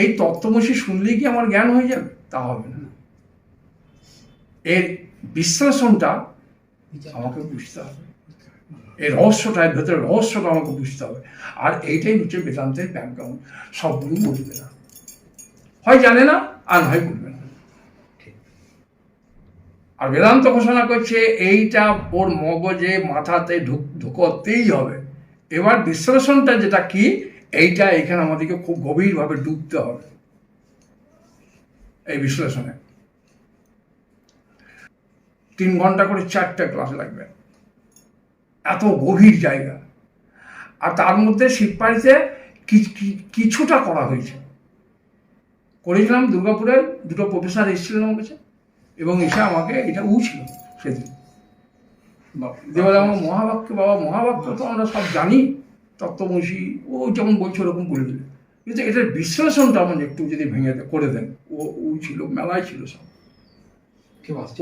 এই তত্ত্বমসি শুনলেই কি আমার জ্ঞান হয়ে যাবে? তা হবে না। এর বিশ্লেষণটা আমাকে বুঝতে হবে, এই রহস্যটা, এর ভেতরে রহস্যটা আমাকে বুঝতে হবে। আর এইটাই হচ্ছে বেদান্তের ব্যাকগ্রাউন্ড। সব গুরু বলবে না, হয় জানে না আর হয় বলবে না। আর বেদান্ত ঘোষণা করছে এইটা ওর মগজে মাথাতে ঢুকতেই হবে। এবার বিশ্লেষণটা যেটা কি, এইটা এখানে আমাদেরকে খুব গভীরভাবে ডুবতে হবে এই বিশ্লেষণে। 3 ঘন্টা করে 4টা ক্লাস লাগবে, এত গভীর জায়গা। আর তার মধ্যে শিবপাড়িতে কিছুটা করা হয়েছে, করেছিলাম। দুর্গাপুরের 2টো প্রফেসর এসেছিলেন আমার কাছে, এবং এসে আমাকে এটা ছিল সেদিন দেওয়ালে আমার মহাবাক্য, বাবা মহাবাক্য তো আমরা সব জানি, তত্ত্বমসি ও যেমন বলছে ওরকম বলে দিলে, কিন্তু এটার বিশ্লেষণটা আমার একটু যদি ভেঙে করে দেন। ও ছিল, মেলায় ছিল সব,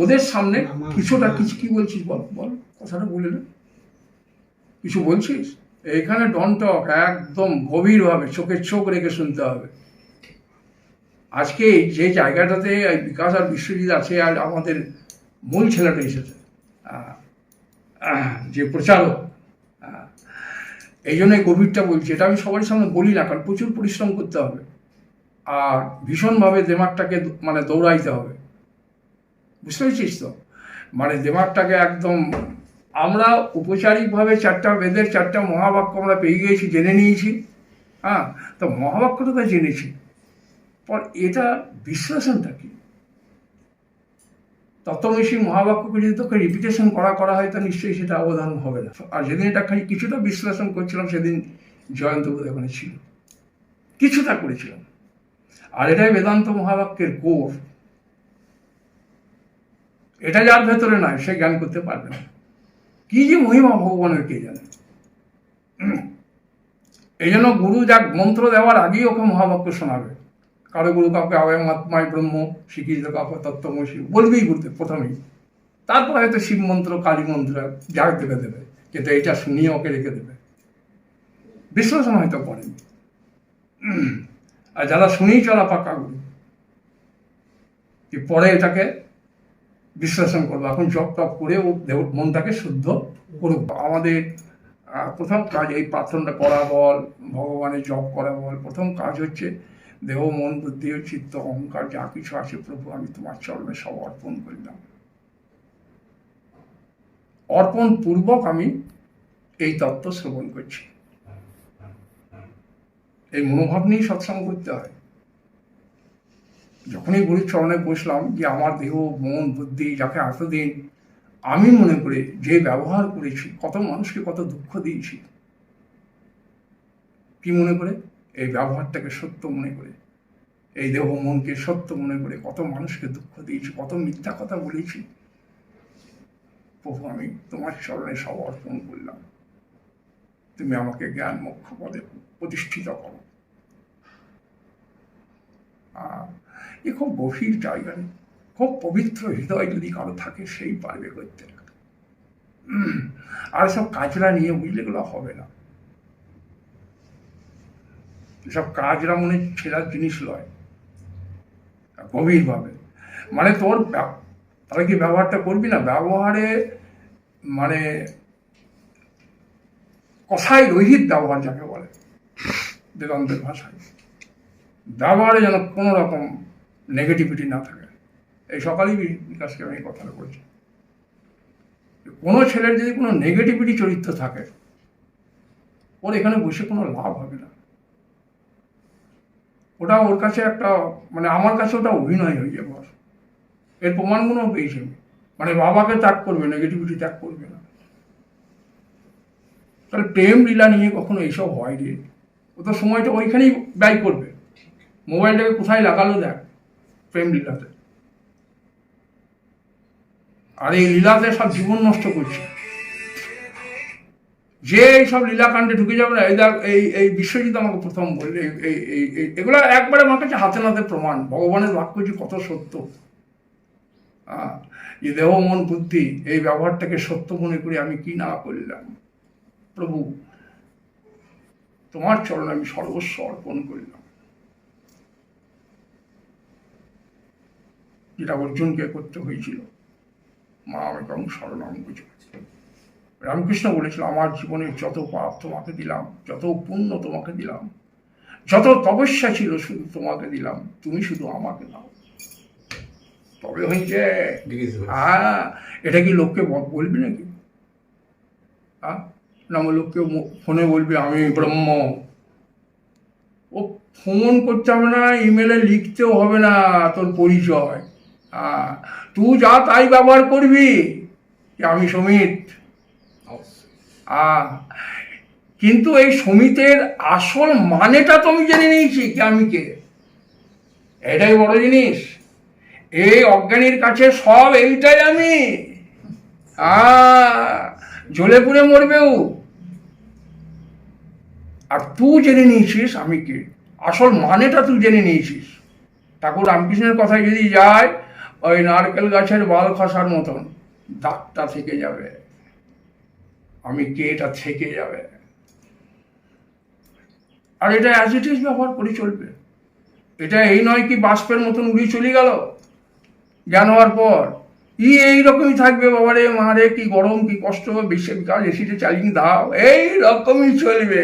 ওদের সামনে কিছুটা কি বলছিস বল বল, কথাটা বলে না, কিছু বলছিস? এখানে ডনটক একদম গভীরভাবে চোখে চোখ রেখে শুনতে হবে। আজকে যে জায়গাটাতে বিকাশ আর বিশ্বজিৎ আছে, আর আমাদের মূল ছেলেটা এসেছে, যে প্রচারক, এই জন্য গভীরটা বলছি। এটা আমি সবার সামনে বলি না, কারণ প্রচুর পরিশ্রম করতে হবে আর ভীষণভাবে দেমাগটাকে মানে দৌড়াইতে হবে, বুঝতে পেরেছিস তো? মানে দেমাগটাকে একদম, আমরা উপচারিকভাবে 4টা বেদের 4টা মহাবাক্য আমরা পেয়ে গিয়েছি, জেনে নিয়েছি। তো মহাবাক্যটা তো জেনেছি, পর এটা বিশ্লেষণটা কি? তত্ত্বমসি মহাবাক্যকে যদি তোকে রিপিটেশন করা হয়, তো নিশ্চয়ই সেটা অবধান হবে না। আর যেদিন এটা খালি কিছুটা বিশ্লেষণ করছিলাম, সেদিন জয়ন্তবাবু ওখানে ছিল, কিছুটা করেছিলাম। আর এটাই বেদান্ত মহাবাক্যের কোর। এটা যার ভেতরে নয়, সে জ্ঞান করতে পারবে না। কি যে মহিমা ভগবানের কে জানে। এই জন্য গুরু যা মন্ত্র দেওয়ার আগেই ওকে মহাবাক্য শোনাবে। কারো গুরু কাউকে আওয়াম আত্মায় ব্রহ্ম শিখিয়ে কাউকে তত্ত্বমসি বলবেই বলতে প্রথমেই, তারপর হয়তো শিব মন্ত্র, কালী মন্ত্র যা দেবে, কিন্তু এটা শুনিয়ে ওকে রেখে দেবে। বিশ্লেষণ হয়তো করেন, আর যারা শুনেই চলা পাকা গুরু, পরে এটাকে বিশ্লেষণ করবো। এখন জপ টপ করে ও মনটাকে শুদ্ধ করুক। আমাদের প্রথম কাজ এই প্রার্থনাটা করা বল, ভগবানের জপ করা বল, প্রথম কাজ হচ্ছে দেহ মন বুদ্ধি চিত্ত অহংকার যা কিছু আছে প্রভু আমি তোমার চরণে সব অর্পণ করলাম। অর্পণ পূর্বক আমি এই তত্ত্ব শ্রবণ করছি, এই মনোভাব নিয়েই সৎসঙ্গ করতে হয়। যখনই গুরুর চরণে বসলাম, যে আমার দেহ মন বুদ্ধি যাকে এতদিন আমি মনে করে যে ব্যবহার করেছি, কত মানুষকে কত দুঃখ দিয়েছি, কি মনে করে? এই ব্যবহারটাকে সত্য মনে করে, এই দেহ মনকে সত্য মনে করে কত মানুষকে দুঃখ দিয়েছি, কত মিথ্যা কথা বলেছি। প্রভু আমি তোমার চরণে সব অর্পণ করলাম, তুমি আমাকে জ্ঞান মোক্ষ পদে প্রতিষ্ঠিত করো। এ খুব গভীর জায়গা, খুব পবিত্র হৃদয় যদি কারো থাকে সেই পারবে করতে। আর সব কাজরা নিয়ে বুঝলে এগুলো হবে না, এসব কাজরা মনে ছেড়ার জিনিস নয়। গভীরভাবে মানে তোর তাহলে কি ব্যবহারটা করবি না? ব্যবহারে মানে কথায় রহিত ব্যবহার যাকে বলে বেদান্তের ভাষায়, ব্যবহারে যেন কোনো রকম নেগেটিভিটি না থাকে। এই সকালেই বিকাশকে আমি এই কথাটা বলছি, কোনো ছেলের যদি কোনো নেগেটিভিটি চরিত্র থাকে, ওর এখানে বসে কোনো লাভ হবে না। ওটা ওর কাছে একটা মানে আমার কাছে ওটা অভিনয় হয়ে যাবে। এর প্রমাণগুলো পেয়েছি। মানে বাবাকে ত্যাগ করবে, নেগেটিভিটি ত্যাগ করবে না। তাহলে প্রেম লীলা নিয়ে কখনো এইসব হয় রে, ও তো সময়টা ওইখানেই ব্যয় করবে। মোবাইলটাকে কোথায় লাগালো দেখ, প্রেম লীলাতে। আর এই লীলাতে সব জীবন নষ্ট করছে। যে এইসব লীলাকাণ্ডে ঢুকে যাবে না, এই বিশ্বজিৎ আমাকে প্রথম বললে এগুলো একবারে আমার কাছে হাতে নাতে প্রমাণ, ভগবানের বাক্য যে কত সত্য। যে দেহ মন বুদ্ধি এই ব্যবহারটাকে সত্য মনে করে আমি কি না করলাম, প্রভু তোমার চরণে আমি সর্বস্ব অর্পণ করলাম। যেটা অর্জুনকে করতে হয়েছিল, মা আমাকে শরণাম বুঝে। রামকৃষ্ণ বলেছিল, আমার জীবনের যত পাপ তোমাকে দিলাম, যত পুণ্য তোমাকে দিলাম, যত তপস্যা ছিল শুধু তোমাকে দিলাম, তুমি শুধু আমাকে দাও, তবে হয়েছে। হ্যাঁ, এটা কি লোককে বলবি নাকি? হ্যাঁ, না লোককে ফোনে বলবি আমি ব্রহ্ম? ও ফোন করতে হবে না, ইমেলে লিখতেও হবে না তোর পরিচয়। হ্যাঁ, তুই যা তাই ব্যবহার করবি যে আমি সমিত। কিন্তু এই সমিতের আসল মানেটা তো আমি জেনে নিয়েছি কি আমি কে, এটাই বড় জিনিস। এই অজ্ঞানীর কাছে সব এইটাই আমি। জ্বলে পুড়ে মরবেও। আর তুই জেনে নিয়েছিস আমি কে, আসল মানেটা তুই জেনে নিয়েছিস। ঠাকুর রামকৃষ্ণের কথায় যদি যায়, ওই নারকেল গাছের বাল খসার মতন দাগটা থেকে যাবে, আমি কে এটা থেকে যাবে। আর এটা অ্যাজ ইট ইজ ব্যবহার করে চলবে। এটা এই নয় কি বাষ্পের মতন উড়ে চলে গেল জ্ঞান হওয়ার পর এইরকমই থাকবে। বাবারে মারে কি গরম কি কষ্ট, বেশি বিকাল এসিতে চালিয়ে দাও, এইরকমই চলবে।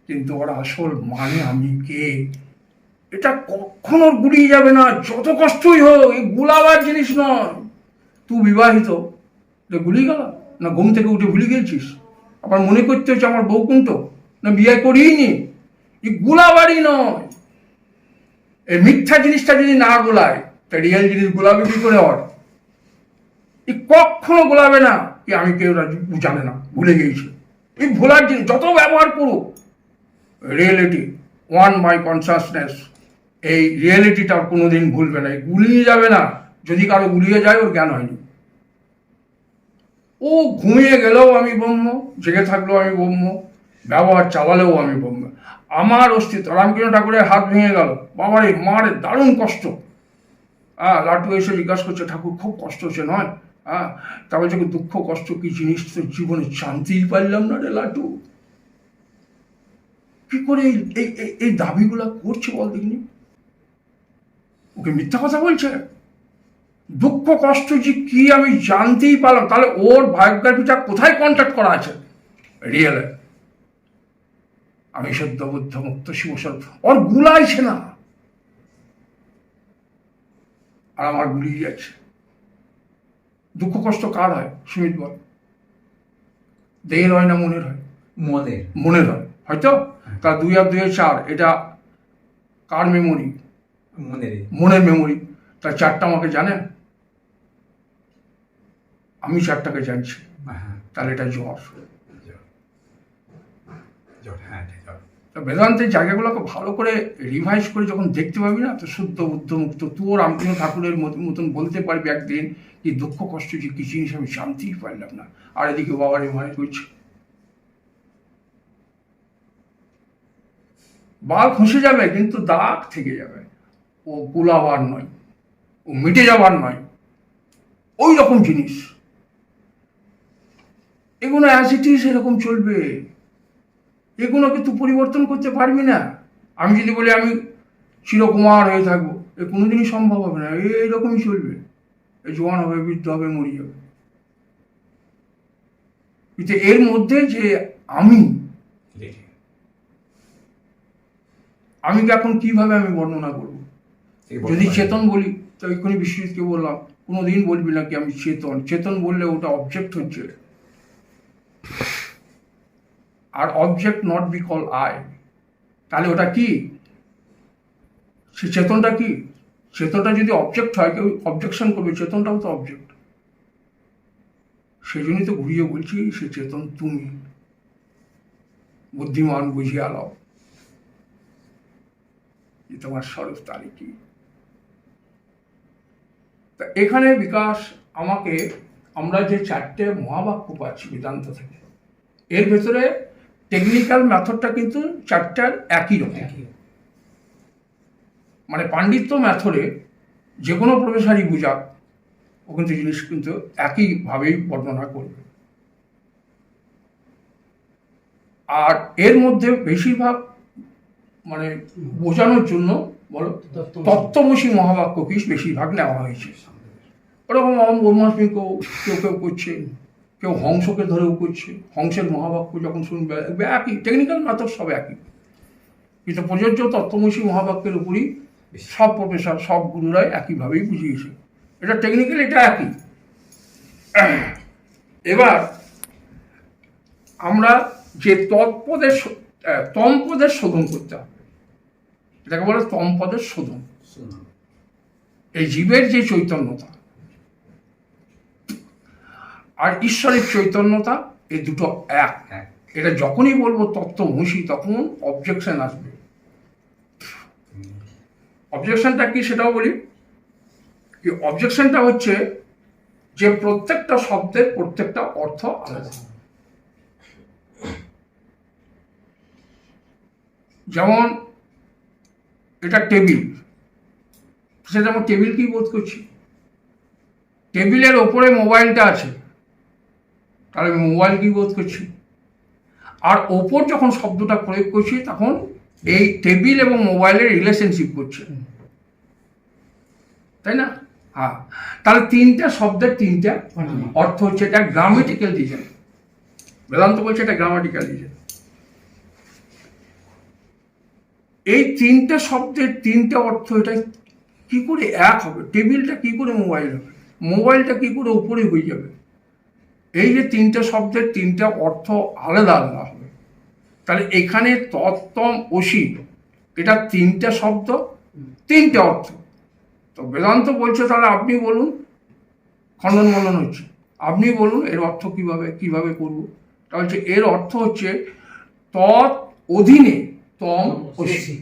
কিন্তু ওর আসল মানে আমি কে, এটা কখনো গুলিয়ে যাবে না, যত কষ্টই হোক। এই গুলাবার জিনিস নয়। তুই বিবাহিত, গুলিয়ে গেল না? ঘুম থেকে উঠে ভুলে গেছিস? আবার মনে করতে হচ্ছে আমার বউ কোনটো, না বিয়ে করিনি? এই গুলাবারই নয়। এই মিথ্যা জিনিসটা যদি না গোলায়, তা রিয়েল জিনিস গোলাবে কি করে হয়? এই কখনো গোলাবে না। কি আমি কেউ জানে না, ভুলে গিয়েছি। এই ভোলার জিনিস যত ব্যবহার করুক, রিয়েলিটি ওয়ান বাই কনসাসনেস, এই রিয়েলিটিটা কোনোদিন ভুলবে না, গুলিয়ে যাবে না। যদি কারো গুলিয়ে যায়, ওর জ্ঞান হয়নি। ও ঘুমিয়ে গেলেও আমি ব্রহ্ম, জেগে থাকলেও আমি ব্রহ্ম, ব্যবহার চালালেও আমি ব্রহ্ম। আমার অস্তিত্ব। রামকৃষ্ণ ঠাকুরের হাত ভেঙে গেল, বাবারে মারে দারুণ কষ্ট। লাটু এসে জিজ্ঞাসা করছে, ঠাকুর খুব কষ্ট হচ্ছে নয়? তারপর যখন দুঃখ কষ্ট কি জিনিস তো জীবনে জানতেই পারলাম না রে লাটু। কি করে এই দাবিগুলা করছে বল দেখিনি? ওকে মিথ্যা কথা বলছে? দুঃখ কষ্ট যে কি আমি জানতেই পারলাম। তাহলে ওর বায়োগ্রাফিটা কোথায় কন্ট্যাক্ট করা আছে রিয়েলে? আমি সদ্য বুদ্ধ মুক্ত শিবস্বরূপ, ওর গুলাইছে না, আর আমার গুলিয়ে যাচ্ছে। দুঃখ কষ্ট কার হয় সুমিত বল? দেহের হয় না মনের হয়? মনের হয় হয়তো। তার 2 আর 2 4, এটা কার মেমোরি? মনের মেমোরি। তার 4টা আমাকে জানে, আমি 4টাকে জানছি। তাহলে এটা জ্বর। বেদান্তের জায়গাগুলোকে ভালো করে রিভাইজ করে যখন দেখতে পাবি না, তো শুদ্ধ বুদ্ধ মুক্ত তুই রামকৃষ্ণ ঠাকুরের মতন বলতে পারবি একদিন কি দুঃখ কষ্ট যে কি জিনিস আমি জানতেই পারলাম না। আর এদিকে বাবারে মারে করছে, বাল খসে যাবে কিন্তু দাগ থেকে যাবে। ও গুলাবার নয়, ও মিটে যাবার নয়, ওই রকম জিনিস। এগুলো অ্যাজ ইট ইজ এরকম চলবে। এগুলোকে তুই পরিবর্তন করতে পারবি না। আমি যদি বলি আমি চিরকুমার হয়ে থাকবো, এ কোনোদিনই সম্ভব হবে না। এইরকমই চলবে। এই জোয়ান হবে, বৃদ্ধ হবে, মরে যাবে। কিন্তু এর মধ্যে যে আমিকে এখন কিভাবে আমি বর্ণনা করব? যদি চেতন বলি, তো এক্ষুনি বিশ্বজিৎকে বললাম, কোনোদিন বলবি না কি আমি চেতন। চেতন বললে ওটা অবজেক্ট হচ্ছে, আর object not be call I. তাহলে ওটা কি? সে চেতনটা কি? চেতনটা যদি অবজেক্ট হয়, কেউ অবজেকশন করবে, চেতনটাও তো অবজেক্ট। সেই জন্যই তো ঘুরিয়ে বলছি, সে চেতন তুমি। বুদ্ধিমান বুঝিয়া লও যে তোমার স্বরূপ তারই কি। তা এখানে বিকাশ আমাকে, আমরা যে 4টে মহাবাক্য পাচ্ছি বেদান্ত থেকে, এর ভেতরে টেকনিক্যাল মেথডটা কিন্তু 4টার একই রকম। মানে পাণ্ডিত্য মেথডে যে কোনো প্রফেসরই বুঝাক, ও কিন্তু জিনিস কিন্তু একইভাবেই বর্ণনা করবে। আর এর মধ্যে বেশিরভাগ মানে বোঝানোর জন্য বলো, তত্ত্বমসী মহাবাক্য কি বেশিরভাগ নেওয়া হয়েছে। ওরকম ব্রহ্মাস্মিকেও কেউ কেউ করছে, কেউ হংসকে ধরেও করছে। হংসের মহাবাক্য যখন শুনবে একই, টেকনিক্যাল মেথড সব একই, কিন্তু প্রযোজ্য তত্ত্বমসী মহাবাক্যের উপরই সব প্রফেসর, সব গুরুরাই একইভাবেই বুঝিয়েছে। এটা টেকনিক্যাল, এটা একই। এবার আমরা যে তমপদের শোধন করতে হবে, এটাকে বলে তমপদের শোধন। এই জীবের যে চৈতন্যতা আর ঈশ্বরের চৈতন্যতা, এই দুটো এক। এটা যখনই বলবো তত্ত্বমসী, তখন অবজেকশন আসবে। অবজেকশনটা কি সেটাও বলি। কি অবজেকশনটা হচ্ছে যে প্রত্যেকটা শব্দের প্রত্যেকটা অর্থ আলাদা। যেমন এটা টেবিল, সেটা আমরা টেবিল কি বোধ করছি? টেবিলের ওপরে মোবাইলটা আছে, তাহলে আমি মোবাইল কি বোধ করছি? আর ওপর যখন শব্দটা প্রয়োগ করছি, তখন এই টেবিল এবং মোবাইলের রিলেশনশিপ করছে, তাই না? হ্যাঁ, তাহলে তিনটা শব্দের তিনটা অর্থ হচ্ছে। এটা গ্রামেটিক্যাল রিজন, বেদান্ত বলছে এটা গ্রামেটিক্যাল রিজন। এই তিনটা শব্দের তিনটা অর্থ, এটা কি করে এক হবে? টেবিলটা কি করে মোবাইল হবে? মোবাইলটা কি করে উপরে হয়ে যাবে? এই যে তিনটা শব্দের তিনটা অর্থ আলাদা আলাদা হবে, তাহলে এখানে তত্ত্বম অসি, এটা তিনটা শব্দ, তিনটা অর্থ। তো বেদান্ত বলছে তাহলে আপনি বলুন, খণ্ডন মণ্ডন হচ্ছে, আপনি বলুন এর অর্থ কিভাবে করব? তা হচ্ছে এর অর্থ হচ্ছে তৎ অধীনে তম অসি।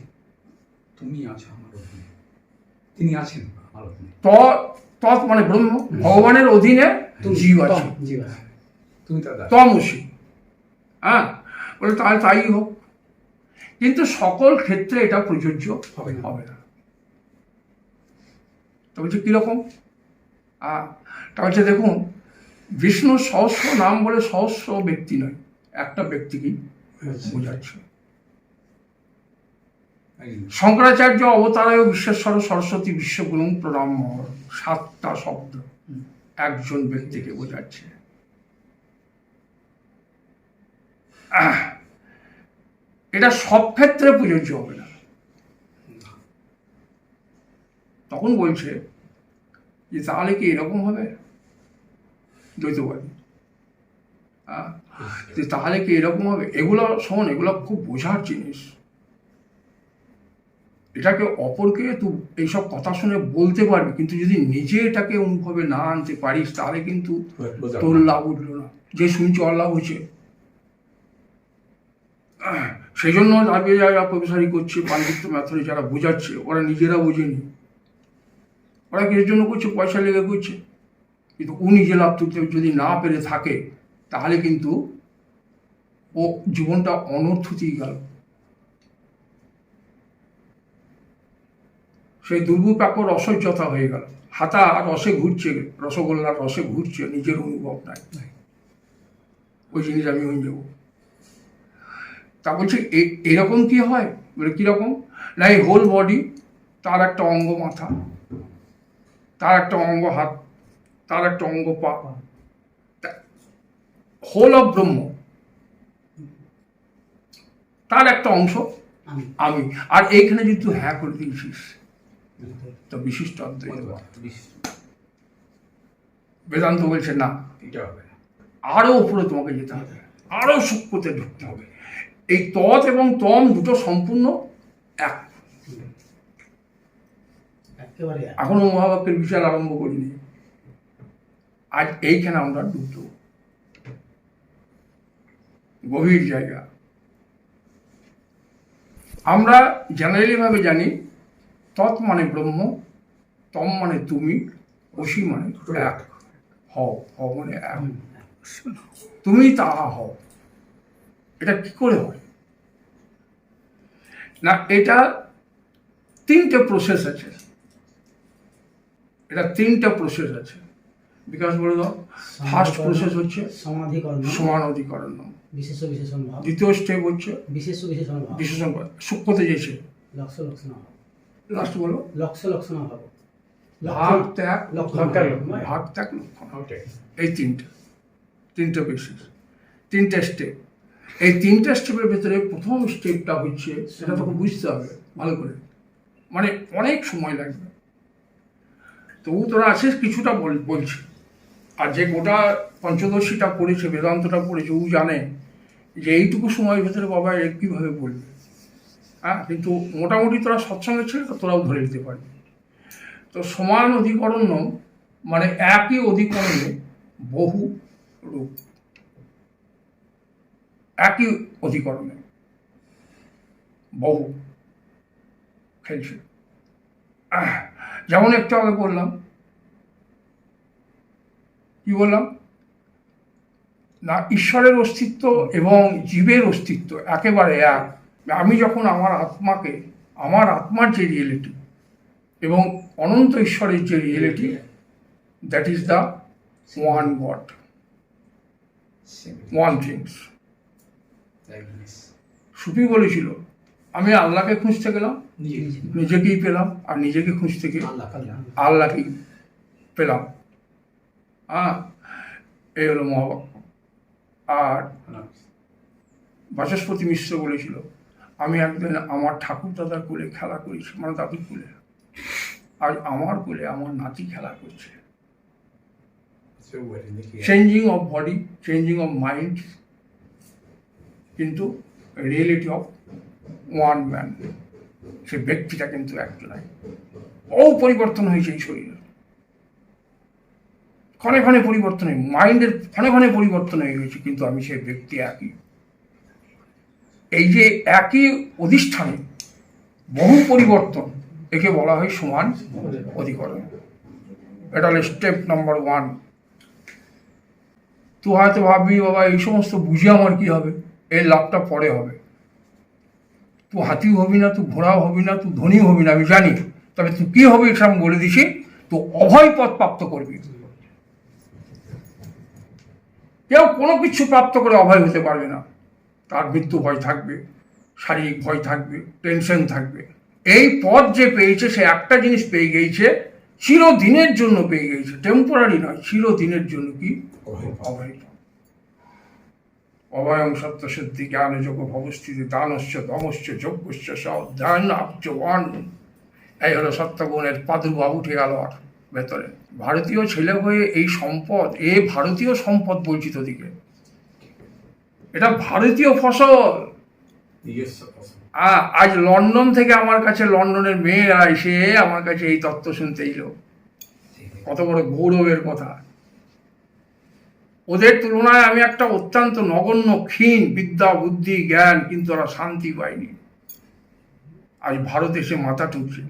তুমি আছো আমার অধীনে, তিনি আছেন আমার অধীনে। তৎ মানে ব্রহ্ম, ভগবানের অধীনে জীব আছে, তুমি তম অসি। হ্যাঁ, বলে তাহলে তাই হোক, কিন্তু সকল ক্ষেত্রে এটা প্রযোজ্য হবে না। তো বলছে কিরকম? তা হচ্ছে দেখুন, বিষ্ণুর সহস্র নাম বলে সহস্র ব্যক্তি নয়, একটা ব্যক্তিকেই বোঝাচ্ছে। শঙ্করাচার্য অবতারায় বিশ্বেশ্বর সরস্বতী বিশ্বগুরুং প্রণাম, 7টা শব্দ একজন ব্যক্তিকে বোঝাচ্ছে। এটা সব ক্ষেত্রে প্রযোজ্য হবে না। তখন বলছে যে তাহলে কি এরকম হবে দ্বৈতবাদী? তাহলে কি এরকম হবে? এগুলো শোন, এগুলো খুব বোঝার জিনিস। এটাকে অপরকে তুই এইসব কথা শুনে বলতে পারবি, কিন্তু যদি নিজে এটাকে অনুভবে না আনতে পারিস, তাহলে কিন্তু তোর লাভ উঠলো না। যে শুনছে অলাভ হচ্ছে। সেই জন্য আগে যারা প্রফেসারি করছে, পাণ্ডিত্য ম্যাথরে যারা বোঝাচ্ছে, ওরা নিজেরা বোঝেনি। ওরা কিসের জন্য করছে? পয়সা লেগে করছে। কিন্তু ও নিজে লাভ তুলতে যদি না পেরে থাকে, তাহলে কিন্তু ও জীবনটা অনর্থতেই গেল। সেই দুর্বিপাক রসজ্জতা হয়ে গেল। হাতা রসে ঘুরছে, রসগোল্লার রসে ঘুরছে, নিজের অনুভব নাই, ওই জিনিস আমি হয়ে যাবো। তা বলছে এরকম কি হয়? বলে কিরকম? না, এই হোল বডি, তার একটা অঙ্গ মাথা, তার একটা অঙ্গ হাত, তার একটা অঙ্গ পা, হোল অফ ব্রহ্ম, তার একটা অংশ আমি। আর এইখানে যদি তুই হ্যাঁ করে দিয়েছিস, তো বিশিষ্ট বেদান্ত বলছে না, আরো উপরে তোমাকে যেতে হবে, আরো সূক্ষ্মতে ঢুকতে হবে। এই তৎ এবং তম দুটো সম্পূর্ণ এক। এখনো মহাবাক্যের বিচার আরম্ভ করিনি, আজ এইখানে আমরা ঢুকতে গভীর জায়গা। আমরা জেনারেলি ভাবে জানি তৎ মানে ব্রহ্ম, তম মানে তুমি, অসি মানে এক। হও, হও মানে এক, তুমি তাহা হও। এটা কি করে হয় না? এটা তিনটে প্রসেস আছে। এটা তিনটা প্রসেস আছে। বিকাশ বলে দাও। ফার্স্ট প্রসেস হচ্ছে সমানাধিকরণ, দ্বিতীয় স্টেপ হচ্ছে বিশেষণ, সূক্ষ্মতে যেছে। লাস্ট বলো। লক্ষ লক্ষণ ভাব, ভাগ ত্যাগ লক্ষণ ভাগ ত্যাগ লক্ষণ, ওটাই। এই তিনটে বেসিস, তিনটে স্টেপ। এই তিনটে স্টেপের ভেতরে প্রথম স্টেপটা হচ্ছে, সেটা তোকে বুঝতে হবে ভালো করে, মানে অনেক সময় লাগবে। তবু তোরা আছিস, কিছুটা বলছি। আর যে গোটা পঞ্চদশীটা পড়েছে, বেদান্তটা পড়েছে, ও জানে যে এইটুকু সময়ের ভেতরে বাবা এর কীভাবে বলবে। হ্যাঁ, কিন্তু মোটামুটি তোরা সৎসঙ্গে ছিল তো তোরাও ধরে নিতে পারবি। তো সমান অধিকরণ মানে একই অধিকরণে বহু রূপ, একই অধিকরণে বহু খেলছে। যেমন একটু আগে বললাম, কি বললাম না, ঈশ্বরের অস্তিত্ব এবং জীবের অস্তিত্ব একেবারে এক। আমি যখন আমার আত্মাকে, আমার আত্মার যে রিয়েলিটি এবং অনন্ত ঈশ্বরের যে reality, that is the one God, one things. Sufi বলেছিল, আমি আল্লাহকে খুঁজতে গেলাম, নিজেকেই পেলাম, আর নিজেকে খুঁজতে গিয়ে আল্লাহকেই পেলাম। হ্যাঁ, এই হলো মহাবাক্য। আর বাচস্পতি মিশ্র বলেছিল, আমি একদিন আমার ঠাকুর দাদার কোলে খেলা করেছি, মানে দাদুর কোলে, আর আমার কোলে আমার নাতি খেলা করছে। Changing of body, changing of mind, কিন্তু রিয়েলিটি অফ ওয়ান ম্যান, সে ব্যক্তিটা কিন্তু একলাই। পরিবর্তন হয়েছে এই শরীরে, ক্ষণে ক্ষণে পরিবর্তন হয়ে, মাইন্ডের ক্ষণে ক্ষণে পরিবর্তন হয়ে গেছে, কিন্তু আমি সেই ব্যক্তি একই। এই যে একই অধিষ্ঠানে বহু পরিবর্তন, একে বলা হয় সমান অধিকরণ। এটা হলো স্টেপ নাম্বার 1। তুই হয়তো ভাববি, বাবা এই সমস্ত বুঝে আমার কি হবে, এর লাভটা পরে হবে। তুই হাতিও হবি না, তুই ঘোড়াও হবি না, তুই ধনীও হবি না, আমি জানি। তবে তুই কি হবে এটা আমি বলে দিছি, তো অভয় পথ প্রাপ্ত করবি। কেউ কোনো কিছু প্রাপ্ত করে অভয় হতে পারবে না। তার মৃত্যু ভয় থাকবে, শারীরিক ভয় থাকবে, টেনশন থাকবে। এই পথ যে পেয়েছে, সে একটা জিনিস পেয়ে গেছে, চিরদিনের জন্য পেয়ে গেছে, টেম্পোরারি নয়, চিরদিনের জন্য। কি? অভয়। অভয়ং সত্য সিদ্ধি জ্ঞান যোগ ভবস্থিতি দানস্য দমস্য যজ্ঞস্য সদান আব্জবান। এই হলো সত্যগুণের প্রাদুর্ভাব উঠে গেল আর ভেতরে। ভারতীয় ছেলে হয়ে এই সম্পদ, ভারতীয় সম্পদ বলছি তোদিকে, এটা ভারতীয় ফসল। আজ লন্ডন থেকে আমার কাছে, লন্ডনের মেয়েরা এসে আমার কাছে এই তত্ত্ব শুনতে এলো, কত বড় গৌরবের কথা। ওদের তুলনায় আমি একটা অত্যন্ত নগণ্য, ক্ষীণ বিদ্যা, বুদ্ধি, জ্ঞান, কিন্তু ওরা শান্তি পায়নি। আজ ভারত এসে মাথা টুকছে।